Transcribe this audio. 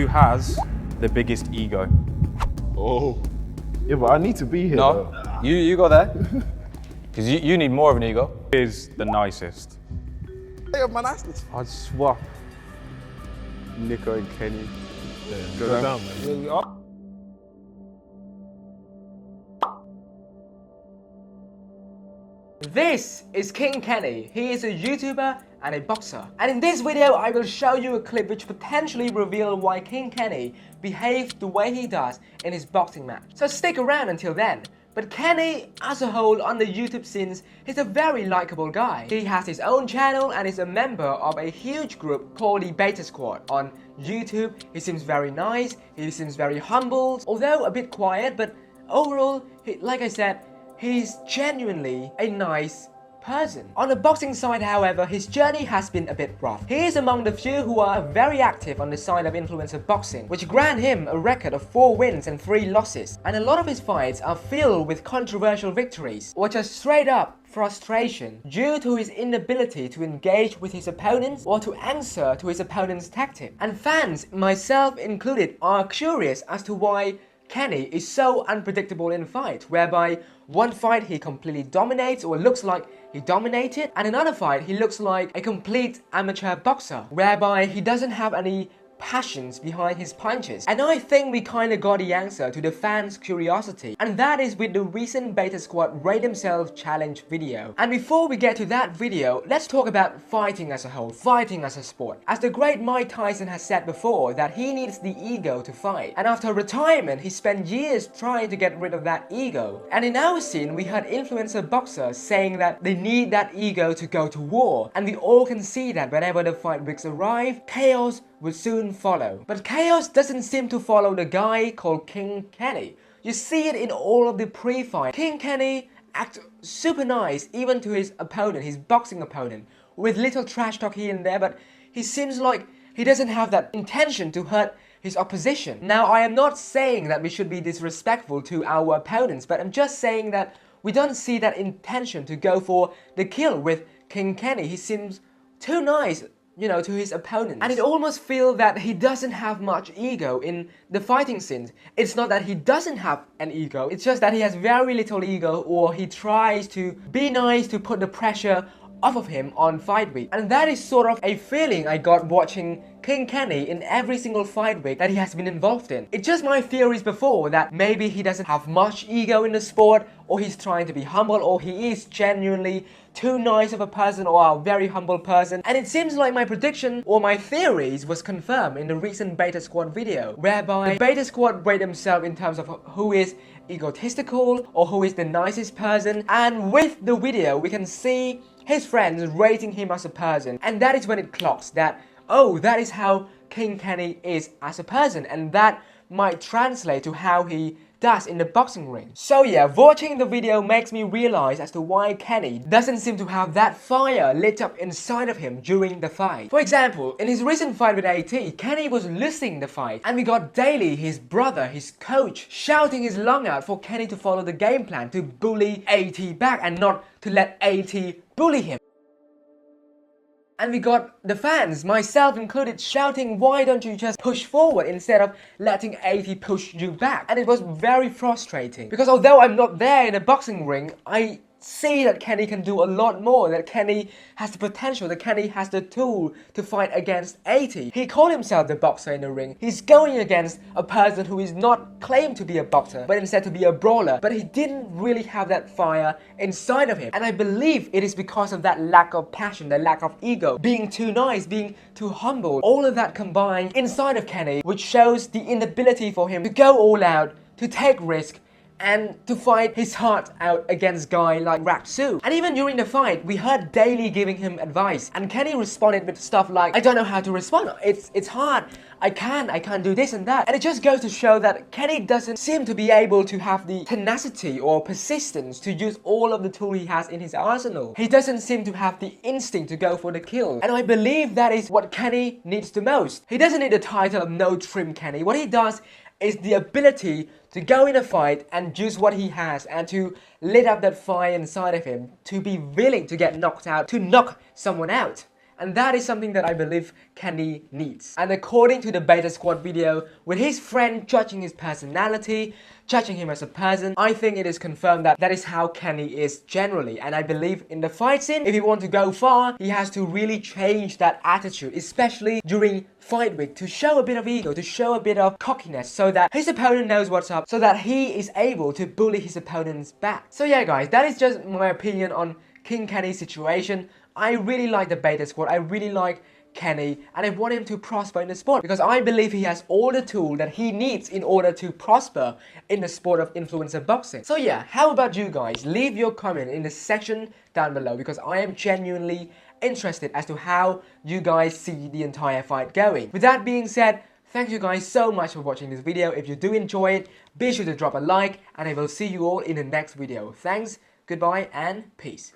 has the biggest ego? Oh. Yeah, but I need to be here. No, though. you go there. Because you need more of an ego. Is the nicest. Hey, man, that's this. I'd swap Nico and Kenny. Go down, man. This is King Kenny. He is a YouTuber and a boxer. And in this video, I will show you a clip which potentially reveal why King Kenny behaved the way he does in his boxing match. So stick around until then. But Kenny, as a whole, on the YouTube scenes, he's a very likable guy. He has his own channel and is a member of a huge group called the Beta Squad on YouTube. He seems very nice, he seems very humble, although a bit quiet, but overall, like I said, he's genuinely a nice person. On the boxing side, however, his journey has been a bit rough. He is among the few who are very active on the side of influencer boxing, which grant him a record of 4 wins and 3 losses. And a lot of his fights are filled with controversial victories, or just straight up frustration due to his inability to engage with his opponents or to answer to his opponent's tactic. And fans, myself included, are curious as to why Kenny is so unpredictable in fight, whereby one fight he completely dominates or looks like he dominated, and another fight he looks like a complete amateur boxer, whereby he doesn't have any passions behind his punches. And I think we kinda got the answer to the fans' curiosity, and that is with the recent Beta Squad Rate Themselves Challenge video. And before we get to that video, let's talk about fighting as a whole, fighting as a sport. As the great Mike Tyson has said before, that he needs the ego to fight, and after retirement he spent years trying to get rid of that ego. And in our scene, we had influencer boxers saying that they need that ego to go to war, and we all can see that whenever the fight weeks arrive, chaos will soon follow. But chaos doesn't seem to follow the guy called King Kenny. You see it in all of the pre-fight. King Kenny acts super nice even to his opponent, his boxing opponent, with little trash talk here and there, but he seems like he doesn't have that intention to hurt his opposition. Now, I am not saying that we should be disrespectful to our opponents, but I'm just saying that we don't see that intention to go for the kill with King Kenny. He seems too nice, you know, to his opponents. And it almost feels that he doesn't have much ego in the fighting scenes. It's not that he doesn't have an ego, it's just that he has very little ego, or he tries to be nice to put the pressure off of him on fight week. And that is sort of a feeling I got watching King Kenny in every single fight week that he has been involved in. It's just my theories before that maybe he doesn't have much ego in the sport, or he's trying to be humble, or he is genuinely too nice of a person or a very humble person. And it seems like my prediction or my theories was confirmed in the recent Beta Squad video, whereby the Beta Squad rate themselves in terms of who is egotistical or who is the nicest person. And with the video we can see his friends rating him as a person, and that is when it clocks that, oh, that is how King Kenny is as a person, and that might translate to how he does in the boxing ring. So yeah, watching the video makes me realize as to why Kenny doesn't seem to have that fire lit up inside of him during the fight. For example, in his recent fight with AT, Kenny was losing the fight, and we got Daly, his brother, his coach, shouting his lung out for Kenny to follow the game plan, to bully AT back and not to let AT bully him. And we got the fans, myself included, shouting, why don't you just push forward instead of letting AT push you back? And it was very frustrating, because although I'm not there in a boxing ring, I see that Kenny can do a lot more, that Kenny has the potential, that Kenny has the tool to fight against AT. He called himself the boxer in the ring. He's going against a person who is not claimed to be a boxer, but instead to be a brawler. But he didn't really have that fire inside of him. And I believe it is because of that lack of passion, the lack of ego, being too nice, being too humble. All of that combined inside of Kenny, which shows the inability for him to go all out, to take risk, and to fight his heart out against guy like Rapsu. And even during the fight, we heard Daly giving him advice, and Kenny responded with stuff like, I don't know how to respond, it's hard, I can't do this and that. And it just goes to show that Kenny doesn't seem to be able to have the tenacity or persistence to use all of the tools he has in his arsenal. He doesn't seem to have the instinct to go for the kill. And I believe that is what Kenny needs the most. He doesn't need the title of No Trim Kenny. What he does is the ability to go in a fight and use what he has and to lit up that fire inside of him, to be willing to get knocked out, to knock someone out. And that is something that I believe Kenny needs. And according to the Beta Squad video, with his friend judging his personality, judging him as a person, I think it is confirmed that that is how Kenny is generally. And I believe in the fight scene, if he wants to go far, he has to really change that attitude, especially during fight week, to show a bit of ego, to show a bit of cockiness, so that his opponent knows what's up, so that he is able to bully his opponents back. So yeah guys, that is just my opinion on King Kenny's situation. I really like the Beta Squad, I really like Kenny, and I want him to prosper in the sport because I believe he has all the tools that he needs in order to prosper in the sport of influencer boxing. So yeah, how about you guys? Leave your comment in the section down below because I am genuinely interested as to how you guys see the entire fight going. With that being said, thank you guys so much for watching this video. If you do enjoy it, be sure to drop a like and I will see you all in the next video. Thanks, goodbye and peace.